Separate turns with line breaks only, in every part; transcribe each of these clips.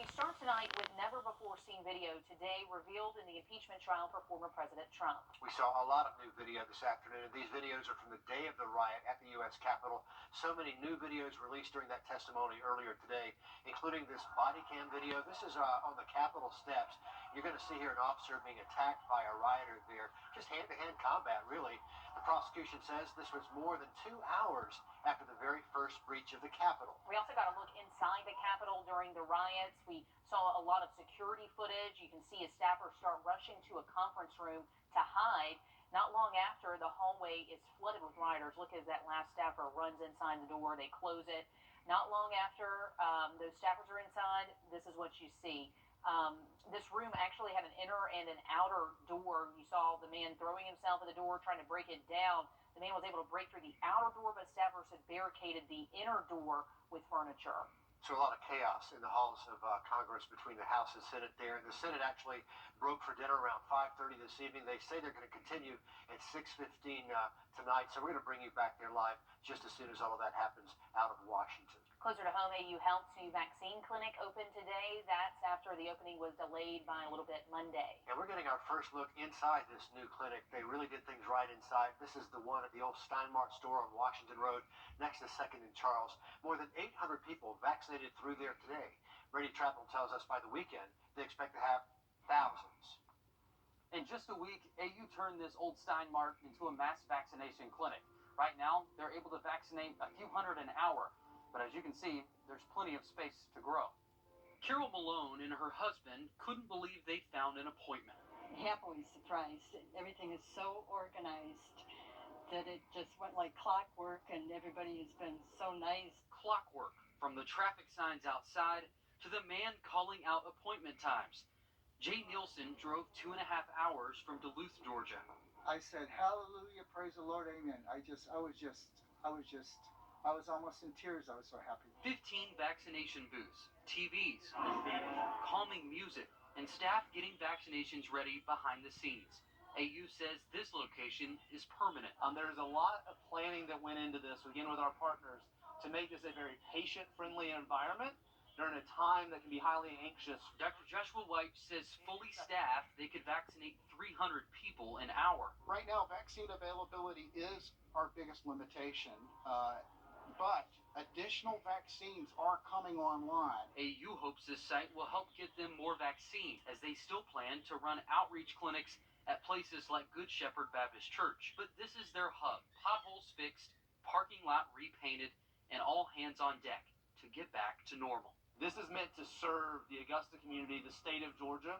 We start tonight with never-before-seen video today revealed in the impeachment trial for former President Trump.
We saw a lot of new video this afternoon. These videos are from the day of the riot at the U.S. Capitol. So many new videos released during that testimony earlier today, including this body cam video. This is on the Capitol steps. You're going to see here an officer being attacked by a rioter there. Just hand-to-hand combat, really. The prosecution says this was more than 2 hours after the very first breach of the Capitol.
We also got a look inside the Capitol during the riots. We saw a lot of security footage. You can see a staffer start rushing to a conference room to hide. Not long after, the hallway is flooded with rioters. Look as that last staffer runs inside the door. They close it. Not long after those staffers are inside, this is what you see. This room actually had an inner and an outer door. You saw the man throwing himself at the door, trying to break it down. The man was able to break through the outer door, but staffers had barricaded the inner door with furniture.
So a lot of chaos in the halls of Congress between the House and Senate there. The Senate actually broke for dinner around 5:30 this evening. They say they're going to continue at 6:15 tonight. So we're going to bring you back there live just as soon as all of that happens out of Washington.
Closer to home, AU Health's new vaccine clinic opened today. That's after the opening was delayed by a little bit Monday.
And we're getting our first look inside this new clinic. They really did things right inside. This is the one at the old Steinmart store on Washington Road, next to 2nd and Charles. More than 800 people vaccinated through there today. Brady Trappel tells us by the weekend they expect to have thousands.
In just a week, AU turned this old Steinmart into a mass vaccination clinic. Right now, they're able to vaccinate a few hundred an hour. But as you can see, there's plenty of space to grow. Carol Malone and her husband couldn't believe they'd found an appointment.
Happily surprised. Everything is so organized that it just went like clockwork, and everybody has been so nice.
Clockwork, from the traffic signs outside to the man calling out appointment times. Jay Nielsen drove 2.5 hours from Duluth, Georgia.
I said, hallelujah, praise the Lord, amen. I was almost in tears. I was so happy.
15 vaccination booths, TVs, calming music, and staff getting vaccinations ready behind the scenes. AU says this location is permanent.
There's a lot of planning that went into this, again, with our partners, to make this a very patient-friendly environment during a time that can be highly anxious.
Dr. Joshua White says fully staffed, they could vaccinate 300 people an hour.
Right now, vaccine availability is our biggest limitation. But additional vaccines are coming online.
AU hopes this site will help get them more vaccine, as they still plan to run outreach clinics at places like Good Shepherd Baptist Church. But this is their hub. Potholes fixed, parking lot repainted, and all hands on deck to get back to normal.
This is meant to serve the Augusta community, the state of Georgia,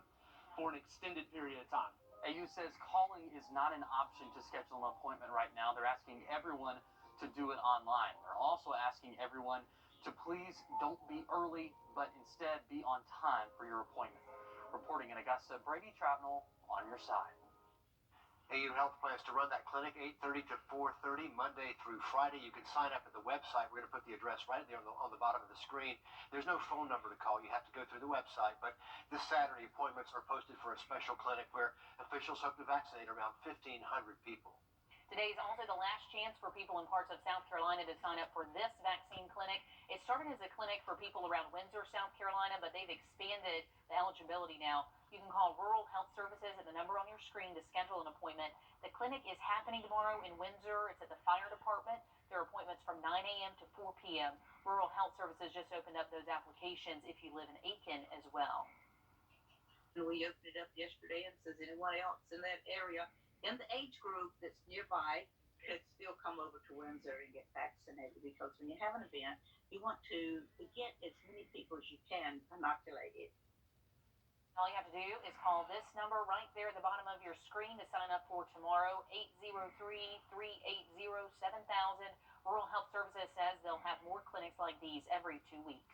for an extended period of time.
AU says calling is not an option to schedule an appointment right now. They're asking everyone to do it online. They're also asking everyone to please don't be early, but instead be on time for your appointment. Reporting in Augusta, Brady Trappel on your side.
AU Health plans to run that clinic 8:30 to 4:30 Monday through Friday. You can sign up at the website. We're going to put the address right there on the bottom of the screen. There's no phone number to call. You have to go through the website. But this Saturday, appointments are posted for a special clinic where officials hope to vaccinate around 1,500 people.
Today is also the last chance for people in parts of South Carolina to sign up for this vaccine clinic. It started as a clinic for people around Windsor, South Carolina, but they've expanded the eligibility now. You can call Rural Health Services at the number on your screen to schedule an appointment. The clinic is happening tomorrow in Windsor. It's at the fire department. There are appointments from 9 a.m. to 4 p.m. Rural Health Services just opened up those applications if you live in Aiken as well.
We opened it up yesterday and says anyone else in that area in the age group that's nearby could still come over to Windsor and get vaccinated, because when you have an event, you want to get as many people as you can inoculated.
All you have to do is call this number right there at the bottom of your screen to sign up for tomorrow, 803-380-7000. Rural Health Services says they'll have more clinics like these every 2 weeks.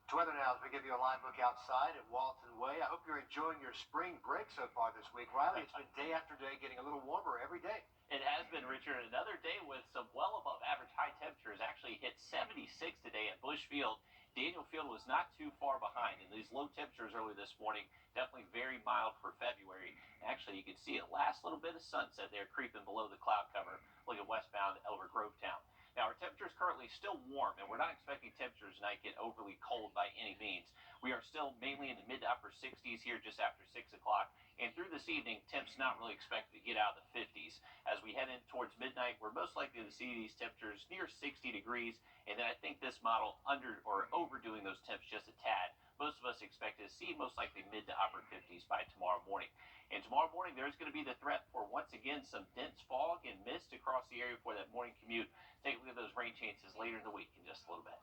To weather now, as we give you a live look outside at Walton Way. I hope you're enjoying your spring break so far this week. Riley, it's been day after day getting a little warmer every day.
It has been, Richard. Another day with some well above average high temperatures. Actually hit 76 today at Bush Field. Daniel Field was not too far behind, and these low temperatures early this morning, definitely very mild for February. Actually, you can see a last little bit of sunset there creeping below the cloud cover. Look at westbound Elver Grovetown. Now, our temperature is currently still warm, and we're not expecting temperatures tonight get overly cold by any means. We are still mainly in the mid to upper 60s here just after 6 o'clock. And through this evening, temps not really expected to get out of the 50s. As we head in towards midnight, we're most likely to see these temperatures near 60 degrees. And then I think this model overdoing those temps just a tad. Most of us expect to see most likely mid to upper 50s by tomorrow morning. And tomorrow morning, there's going to be the threat for, once again, some dense fog and mist across the area for that morning commute. Take a look at those rain chances later in the week in just a little bit.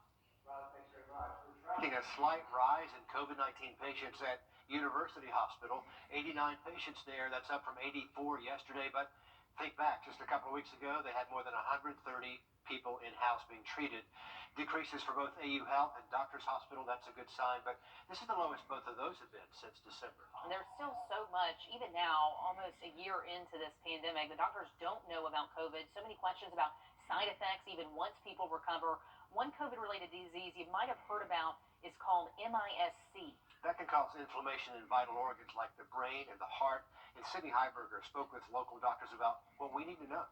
Tracking a slight rise in COVID-19 patients at University Hospital. 89 patients there. That's up from 84 yesterday. But think back, just a couple of weeks ago, they had more than 130 people in-house being treated. Decreases for both AU Health and Doctors Hospital. That's a good sign. But this is the lowest both of those have been since December.
And there's still so much, even now, almost a year into this pandemic. The doctors don't know about COVID. So many questions about side effects, even once people recover. One COVID-related disease you might have heard about is called MIS-C.
That can cause inflammation in vital organs like the brain and the heart. And Sydney Heiberger spoke with local doctors about what we need to know.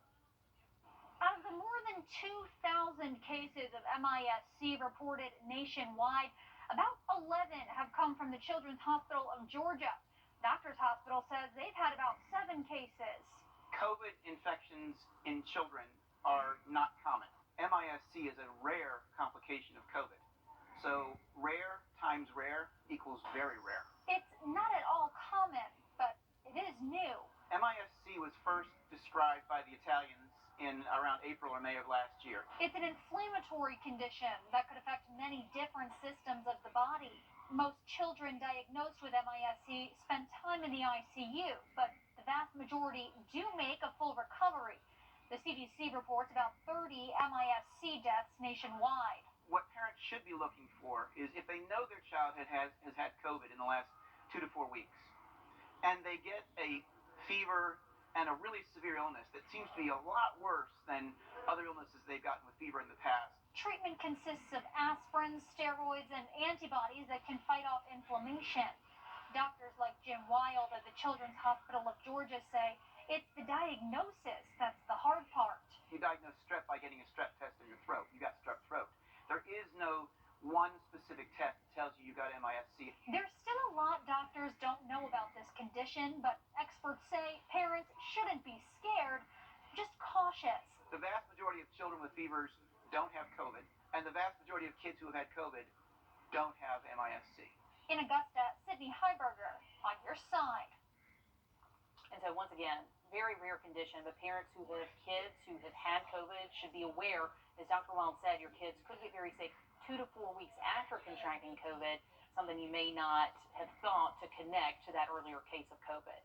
Out of the more than 2,000 cases of MIS-C reported nationwide, about 11 have come from the Children's Hospital of Georgia. Doctors Hospital says they've had about 7 cases.
COVID infections in children are not common. MIS-C is a rare complication of COVID. So rare times rare equals very rare.
It's not at all common, but it is new.
MIS-C was first described by the Italians in around April or May of last year.
It's an inflammatory condition that could affect many different systems of the body. Most children diagnosed with MIS-C spend time in the ICU, but the vast majority do make a full recovery. The CDC reports about 30 MIS-C deaths nationwide.
What parents should be looking for is if they know their child has had COVID in the last 2 to 4 weeks, and they get a fever and a really severe illness that seems to be a lot worse than other illnesses they've gotten with fever in the past.
Treatment consists of aspirin, steroids, and antibodies that can fight off inflammation. Doctors like Jim Wild at the Children's Hospital of Georgia say it's the diagnosis that's the hard part.
You diagnose strep by getting a strep test in your throat. You got strep throat. There is no one specific test that tells you got MIS-C.
There's still a lot doctors don't know about this condition, but experts say parents shouldn't be scared, just cautious.
The vast majority of children with fevers don't have COVID, and the vast majority of kids who have had COVID don't have MIS-C.
In Augusta, Sydney Heiberger, on your side.
And so once again, very rare condition, but parents who have kids who have had COVID should be aware, as Dr. Wild said, your kids could get very sick 2 to 4 weeks after contracting COVID, something you may not have thought to connect to that earlier case of COVID.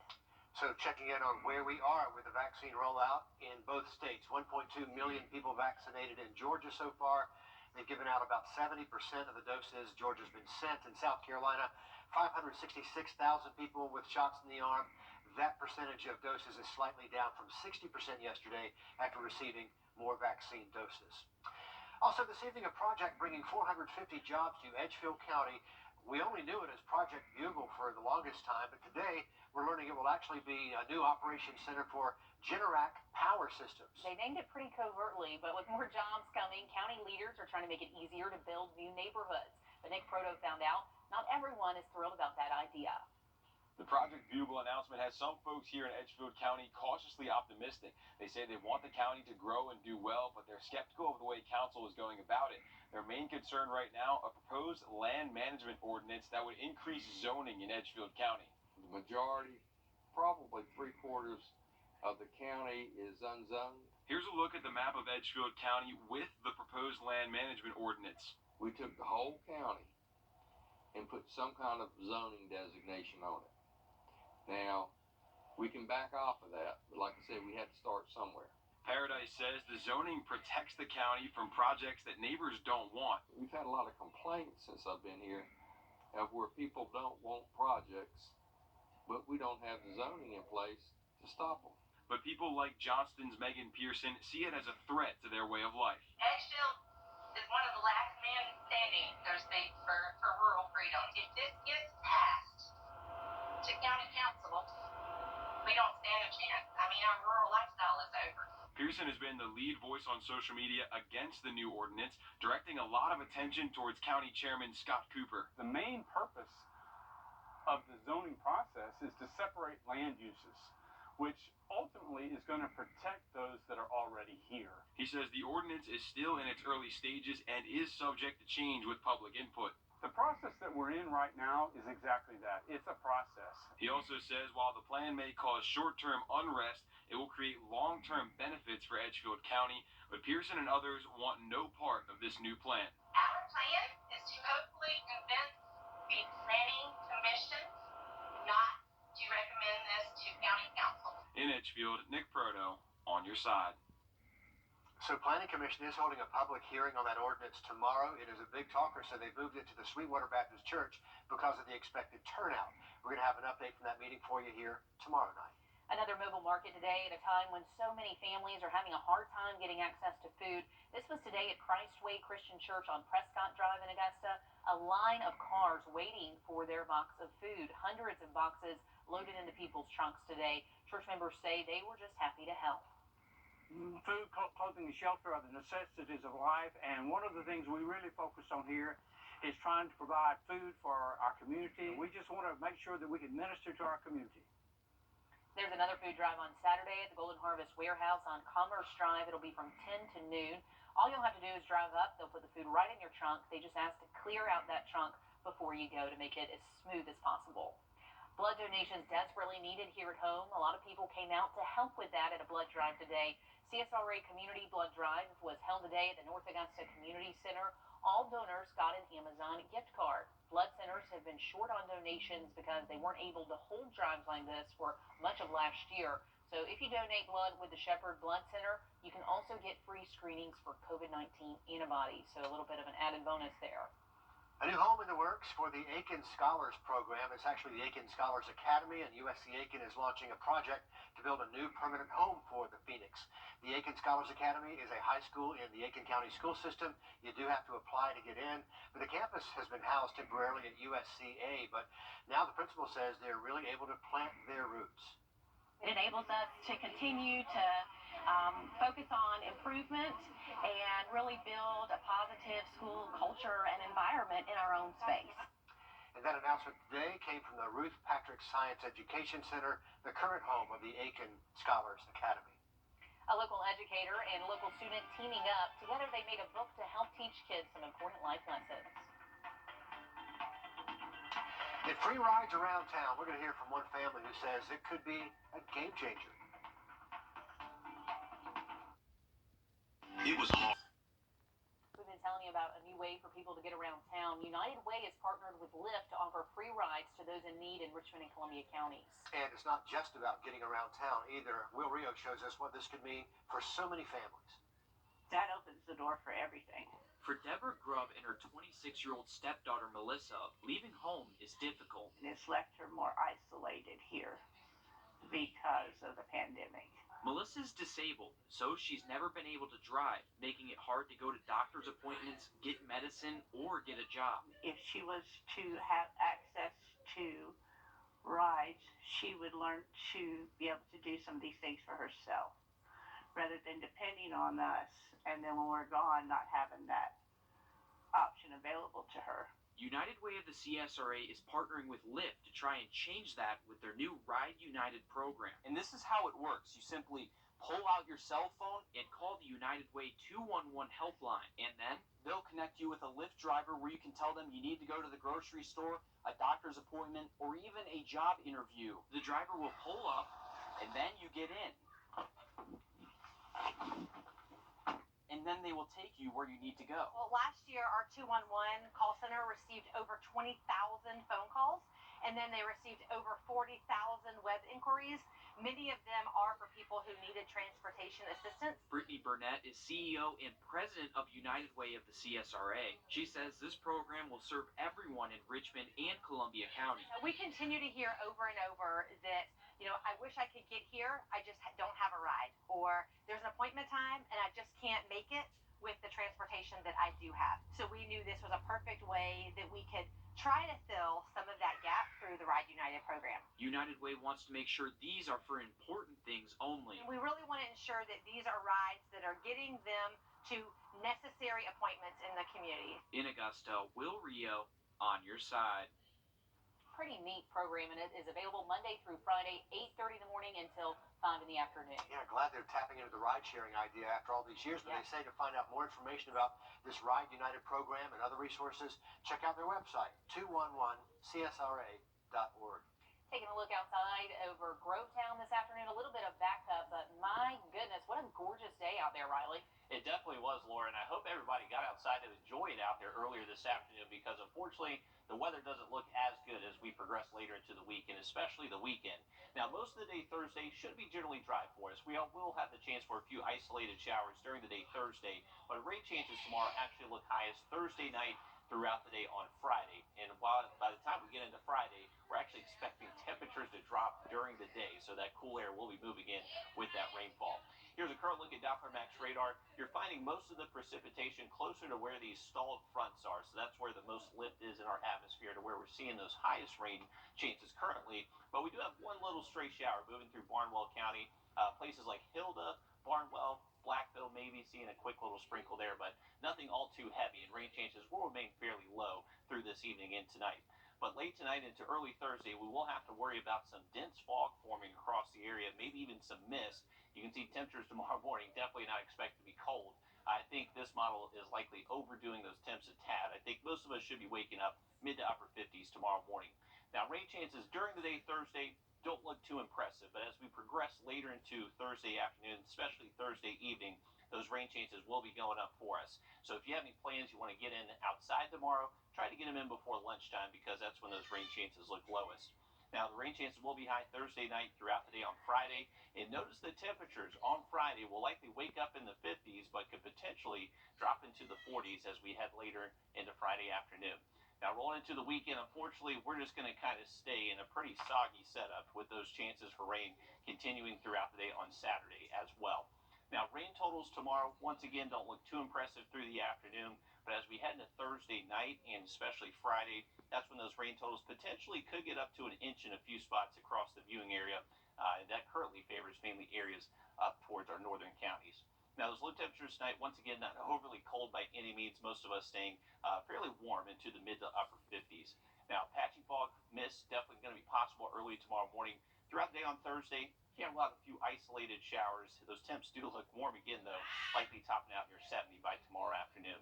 So checking in on where we are with the vaccine rollout in both states. 1.2 million people vaccinated in Georgia so far. They've given out about 70% of the doses. Georgia's been sent. In South Carolina, 566,000 people with shots in the arm. That percentage of doses is slightly down from 60% yesterday after receiving more vaccine doses. Also this evening, a project bringing 450 jobs to Edgefield County. We only knew it as Project Bugle for the longest time, but today we're learning it will actually be a new operations center for Generac Power Systems.
They named it pretty covertly, but with more jobs coming, county leaders are trying to make it easier to build new neighborhoods. But Nick Proto found out not everyone is thrilled about that idea.
The Project Bugle announcement has some folks here in Edgefield County cautiously optimistic. They say they want the county to grow and do well, but they're skeptical of the way council is going about it. Their main concern right now, a proposed land management ordinance that would increase zoning in Edgefield County.
The majority, probably 3/4 of the county is unzoned.
Here's a look at the map of Edgefield County with the proposed land management ordinance.
We took the whole county and put some kind of zoning designation on it. Now, we can back off of that, but like I said, we had to start somewhere.
Paradise says the zoning protects the county from projects that neighbors don't want.
We've had a lot of complaints since I've been here of where people don't want projects, but we don't have the zoning in place to stop them.
But people like Johnston's Megan Pearson see it as a threat to their way of life.
Edgefield is one of the last men standing, so to speak, for rural freedom. If this gets passed to county council, we don't stand a chance. I mean, our rural lifestyle is over.
Pearson has been the lead voice on social media against the new ordinance, directing a lot of attention towards County Chairman Scott Cooper.
The main purpose of the zoning process is to separate land uses, which ultimately is going to protect those that are already here.
He says the ordinance is still in its early stages and is subject to change with public input.
The process that we're in right now is exactly that. It's a process.
He also says while the plan may cause short-term unrest, it will create long-term benefits for Edgefield County, but Pearson and others want no part of this new plan.
Our plan is to hopefully convince the planning commission not to recommend this to county council.
In Edgefield, Nick Proto, on your side.
So Planning Commission is holding a public hearing on that ordinance tomorrow. It is a big talker, so they moved it to the Sweetwater Baptist Church because of the expected turnout. We're going to have an update from that meeting for you here tomorrow night.
Another mobile market today at a time when so many families are having a hard time getting access to food. This was today at Christ Way Christian Church on Prescott Drive in Augusta. A line of cars waiting for their box of food. Hundreds of boxes loaded into people's trunks today. Church members say they were just happy to help.
Food, clothing, and shelter are the necessities of life, and one of the things we really focus on here is trying to provide food for our community. We just want to make sure that we can minister to our community.
There's another food drive on Saturday at the Golden Harvest Warehouse on Commerce Drive. It'll be from 10 to noon. All you'll have to do is drive up. They'll put the food right in your trunk. They just ask to clear out that trunk before you go to make it as smooth as possible. Blood donations desperately needed here at home. A lot of people came out to help with that at a blood drive today. CSRA Community Blood Drive was held today at the North Augusta Community Center. All donors got an Amazon gift card. Blood centers have been short on donations because they weren't able to hold drives like this for much of last year. So if you donate blood with the Shepherd Blood Center, you can also get free screenings for COVID-19 antibodies. So a little bit of an added bonus there.
A new home in the works for the Aiken Scholars Program. It's actually the Aiken Scholars Academy, and USC Aiken is launching a project to build a new permanent home for the Phoenix. The Aiken Scholars Academy is a high school in the Aiken County school system. You do have to apply to get in, but the campus has been housed temporarily at USCA, but now the principal says they're really able to plant their roots.
It enables us to continue to focus on improvement and really build a positive school culture and environment in our own space.
And that announcement today came from the Ruth Patrick Science Education Center, the current home of the Aiken Scholars Academy.
A local educator and local student teaming up. Together they made a book to help teach kids some important life lessons.
In free rides around town, we're going to hear from one family who says it could be a game changer.
It was hard.
We've been telling you about a new way for people to get around town. United Way has partnered with Lyft to offer free rides to those in need in Richmond and Columbia counties.
And it's not just about getting around town either. Will Rio shows us what this could mean for so many families.
That opens the door for everything.
For Deborah Grubb and her 26-year-old stepdaughter Melissa, leaving home is difficult.
And it's left her more isolated here because of the pandemic.
Melissa's disabled, so she's never been able to drive, making it hard to go to doctor's appointments, get medicine, or get a job.
If she was to have access to rides, she would learn to be able to do some of these things for herself, rather than depending on us, and then when we're gone, not having that option available to her.
United Way of the CSRA is partnering with Lyft to try and change that with their new Ride United program.
And this is how it works. You simply pull out your cell phone
and call the United Way 211 helpline.
and then they'll connect you with a Lyft driver where you can tell them you need to go to the grocery store, a doctor's appointment, or even a job interview.
The driver will pull up,
And then you get in. And then they will take you where you need to go.
Well, last year, our 211 call center received over 20,000 phone calls, and then they received over 40,000 web inquiries. Many of them are for people who needed transportation assistance.
Brittany Burnett is CEO and president of United Way of the CSRA. She says this program will serve everyone in Richmond and Columbia County.
We continue to hear over and over that, I wish I could get here, I just don't have a ride. Or there's an appointment time and I just can't make it with the transportation that I do have. So we knew this was a perfect way that we could try to fill some of that gap through the Ride United program.
United Way wants to make sure these are for important things only.
And we really want to ensure that these are rides that are getting them to necessary appointments in the community.
In Augusta, Will Rio on your side.
pretty neat program, and it is available Monday through Friday, 8:30 in the morning until 5 in the afternoon.
Yeah, glad they're tapping into the ride-sharing idea after all these years. But they say to find out more information about this Ride United program and other resources, check out their website, 211csra.org.
Taking a look outside over Grovetown this afternoon, a little bit of backup, but my goodness, what a gorgeous day out there, Riley.
It definitely was, Laura, and I hope everybody got outside and enjoyed it out there earlier this afternoon because, unfortunately, the weather doesn't look as good as we progress later into the week, and especially the weekend. Now, most of the day Thursday should be generally dry for us. We will have the chance for a few isolated showers during the day Thursday, but rain chances tomorrow actually look highest Thursday night throughout the day on Friday. And by the time we get into Friday, we're actually expecting temperatures to drop during the day, so that cool air will be moving in with that rainfall. Here's a current look at Doppler Max radar. You're finding most of the precipitation closer to where these stalled fronts are, so that's where the most lift is in our atmosphere, to where we're seeing those highest rain chances currently. But we do have one little stray shower moving through Barnwell County, places like Hilda, Barnwell, Blackville, maybe seeing a quick little sprinkle there, but nothing all too heavy, and rain chances will remain fairly low through this evening and tonight. But late tonight into early Thursday, we will have to worry about some dense fog forming across the area, maybe even some mist. You can see temperatures tomorrow morning definitely not expected to be cold. I think this model is likely overdoing those temps a tad. I think most of us should be waking up mid to upper 50s tomorrow morning. Now, rain chances during the day Thursday don't look too impressive, but as we progress later into Thursday afternoon, especially Thursday evening, those rain chances will be going up for us. So if you have any plans you want to get in outside tomorrow, try to get them in before lunchtime because that's when those rain chances look lowest. Now, the rain chances will be high Thursday night throughout the day on Friday. And notice the temperatures on Friday will likely wake up in the 50s, but could potentially drop into the 40s as we head later into Friday afternoon. Now, rolling into the weekend, unfortunately, we're just going to kind of stay in a pretty soggy setup with those chances for rain continuing throughout the day on Saturday as well. Now, rain totals tomorrow, once again, don't look too impressive through the afternoon, but as we head into Thursday night and especially Friday, that's when those rain totals potentially could get up to an inch in a few spots across the viewing area, and that currently favors mainly areas up towards our northern counties. Now, those low temperatures tonight, once again, not overly cold by any means, most of us staying fairly warm into the mid to upper 50s. Now, patchy fog, mist, definitely going to be possible early tomorrow morning. Throughout the day on Thursday, can't rule out a few isolated showers. Those temps do look warm again, though, likely topping out near 70 by tomorrow afternoon.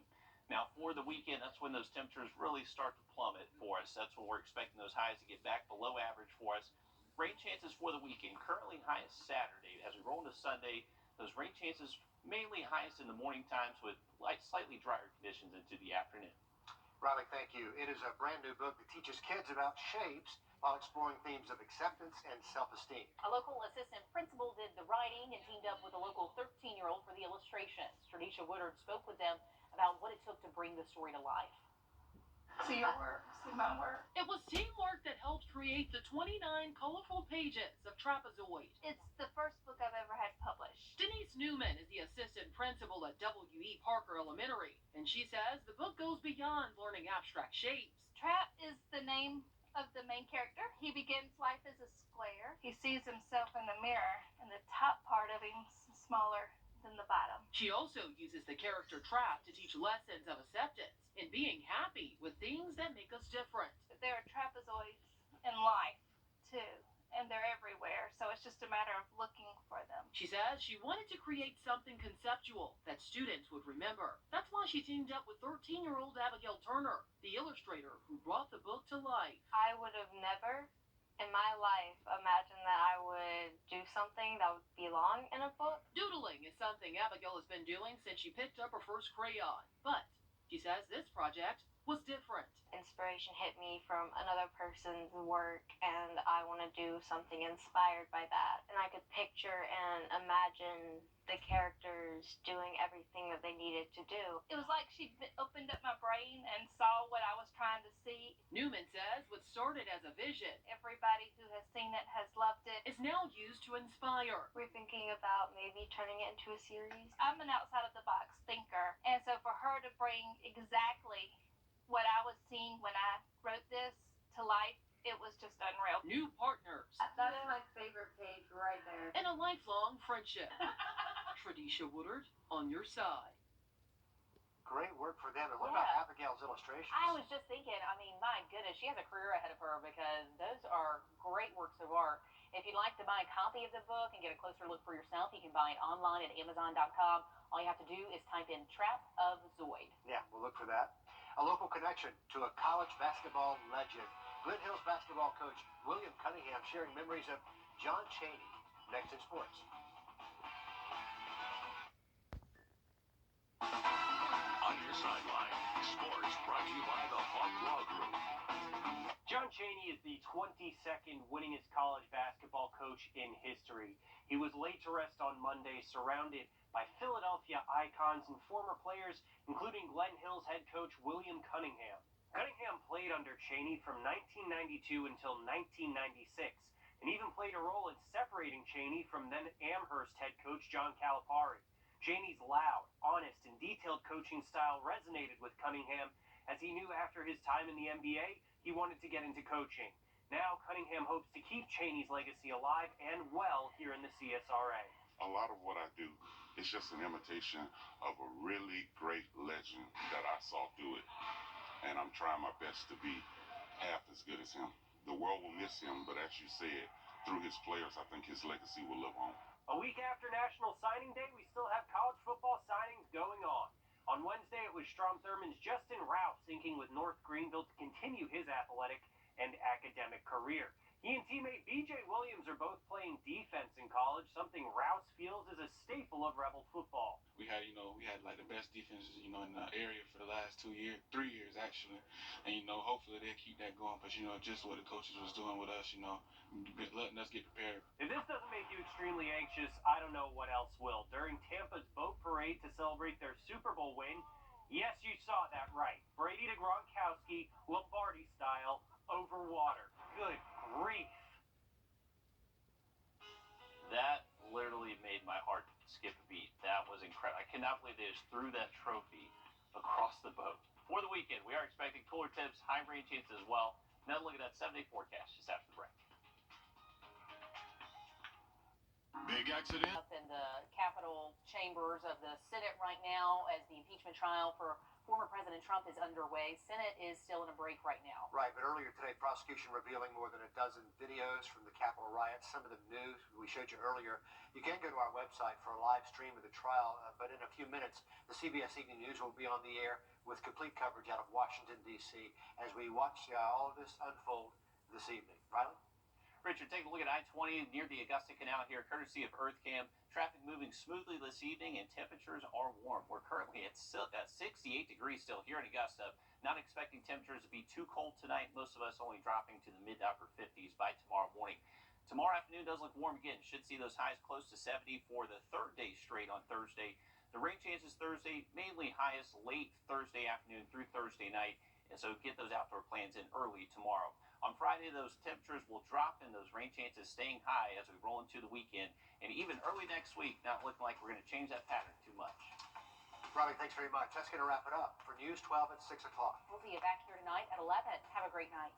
Now, for the weekend, that's when those temperatures really start to plummet for us. That's when we're expecting those highs to get back below average for us. Rain chances for the weekend, currently highest Saturday. As we roll into Sunday, those rain chances mainly highest in the morning times with slightly drier conditions into the afternoon.
Riley, thank you. It is a brand new book that teaches kids about shapes while exploring themes of acceptance and self-esteem.
A local assistant principal did the writing and teamed up with a local 13-year-old for the illustrations. Wrdw spoke with them about what it took to bring the story to life.
See your work, see my work. It was teamwork that helped create the 29 colorful pages of Trapezoid.
It's the first book I've ever had published.
Denise Newman is the assistant principal at W.E. Parker Elementary, and she says the book goes beyond learning abstract shapes.
Trap is the name of the main character. He begins life as a square. He sees himself in the mirror, and the top part of him's smaller than the bottom.
She also uses the character Trap to teach lessons of acceptance and being happy with things that make us different.
There are trapezoids in life, too, and they're everywhere, so it's just a matter of looking for them.
She says she wanted to create something conceptual that students would remember. That's why she teamed up with 13-year-old Abigail Turner, the illustrator who brought the book to life.
I would have never in my life imagined that I would do something that would belong in a book.
Doodling is something Abigail has been doing since she picked up her first crayon, but she says this project was different.
Inspiration hit me from another person's work, and I want to do something inspired by that. And I could picture and imagine the characters doing everything that they needed to do.
It was like she opened up my brain and saw what I was trying to see.
Newman says what started as a vision,
Everybody who has seen it has loved it.
is now used to inspire.
We're thinking about maybe turning it into a series.
I'm an outside-of-the-box thinker, and so for her to bring exactly what I was seeing when I wrote this to life, it was just unreal.
New partners.
That's my favorite page right there.
And a lifelong friendship. Wrdw on your side.
Great work for them. And what about Abigail's illustrations?
I was just thinking, I mean, my goodness, she has a career ahead of her because those are great works of art. If you'd like to buy a copy of the book and get a closer look for yourself, you can buy it online at Amazon.com. All you have to do is type in Trap of Zoid.
Yeah, we'll look for that. A local connection to a college basketball legend. Glen Hill's basketball coach William Cunningham sharing memories of John Chaney. Next in sports.
On your sideline, sports brought to you by the Hawk Law Group.
John Chaney is the 22nd winningest college basketball coach in history. He was laid to rest on Monday, surrounded by Philadelphia icons and former players, including Glen Hill's head coach William Cunningham. Cunningham played under Chaney from 1992 until 1996, and even played a role in separating Chaney from then Amherst head coach John Calipari. Chaney's loud, honest, and detailed coaching style resonated with Cunningham, as he knew after his time in the NBA, he wanted to get into coaching. Now, Cunningham hopes to keep Chaney's legacy alive and well here in the CSRA.
A lot of what I do is just an imitation of a really great legend that I saw do it. And I'm trying my best to be half as good as him. The world will miss him, but as you said, through his players, I think his legacy will live on.
A week after National Signing Day, we still have college football signings going on. On Wednesday, it was Strom Thurmond's Justin Rouse inking with North Greenville to continue his athletic and academic career. He and teammate B.J. Williams are both playing defense in college, something Rouse feels is a staple of Rebel football.
We had like the best defenses, in the area for the last 3 years actually. And, hopefully they'll keep that going. But, just what the coaches was doing with us, letting us get prepared.
If this doesn't make you extremely anxious, I don't know what else will. During Tampa's boat parade to celebrate their Super Bowl win, yes, you saw that right. Brady to Gronkowski, Lombardi style, over water. Good grief.
That literally made my heart skip a beat. That was incredible. I cannot believe they just threw that trophy across the boat. For the weekend, we are expecting cooler temps, high rain chances as well. Now look at that 7-day forecast just after the break.
Big accident.
Up in the Capitol chambers of the Senate right now as the impeachment trial for former President Trump is underway. Senate is still in a break right now.
Right, but earlier today, prosecution revealing more than a dozen videos from the Capitol riots. Some of them new, we showed you earlier. You can go to our website for a live stream of the trial, but in a few minutes, the CBS Evening News will be on the air with complete coverage out of Washington, D.C. as we watch all of this unfold this evening. Riley?
Richard, take a look at I-20 near the Augusta Canal here, courtesy of EarthCam. Traffic moving smoothly this evening, and temperatures are warm. We're currently at 68 degrees still here in Augusta. Not expecting temperatures to be too cold tonight. Most of us only dropping to the mid to upper 50s by tomorrow morning. Tomorrow afternoon does look warm again. Should see those highs close to 70 for the third day straight on Thursday. The rain chances Thursday, mainly highest late Thursday afternoon through Thursday night. And so get those outdoor plans in early tomorrow. On Friday, those temperatures will drop and those rain chances staying high as we roll into the weekend. And even early next week, not looking like we're going to change that pattern too much.
Robbie, thanks very much. That's going to wrap it up for News 12 at 6 o'clock.
We'll see you back here tonight at 11. Have a great night.